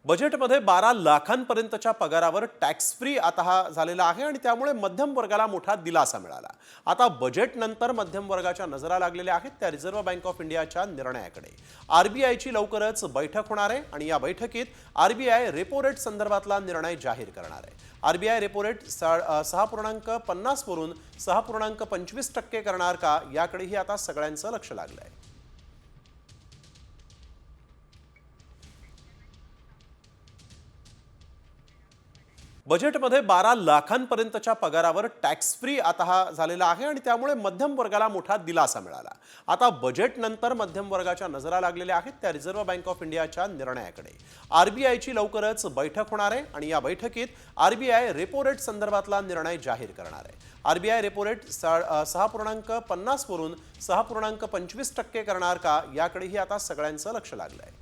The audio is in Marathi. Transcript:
बजेटमध्ये 12 लाखांपर्यंतच्या पगारावर टॅक्स फ्री आता हा झालेला आहे आणि त्यामुळे मध्यम वर्गाला मोठा दिलासा मिळाला। आता बजेट नंतर मध्यम वर्गाच्या नजरा लागलेल्या आहेत त्या रिझर्व्ह बँक ऑफ इंडियाच्या निर्णयाकडे। आरबीआयची लवकरच बैठक होणार आहे आणि या बैठकीत आरबीआय रेपो रेट संदर्भातला निर्णय जाहीर करणार आहे। आरबीआय रेपो रेट 6.50 वरून 6.25% करणार का याकडेही आता सगळ्यांचं लक्ष लागलं आहे। बजेटमध्ये 12 लाखांपर्यंतच्या पगारावर टॅक्स फ्री आता हा झालेला आहे आणि त्यामुळे मध्यम वर्गाला मोठा दिलासा मिळाला। आता बजेट नंतर मध्यम वर्गाच्या नजरा लागलेल्या आहेत त्या रिझर्व्ह बँक ऑफ इंडियाच्या निर्णयाकडे। आरबीआयची लवकरच बैठक होणार आहे आणि या बैठकीत आरबीआय रेपो रेट संदर्भातला निर्णय जाहीर करणार आहे। आरबीआय रेपो रेट 6.50 वरून 6.25% करणार का याकडेही आता सगळ्यांचं लक्ष लागलं आहे।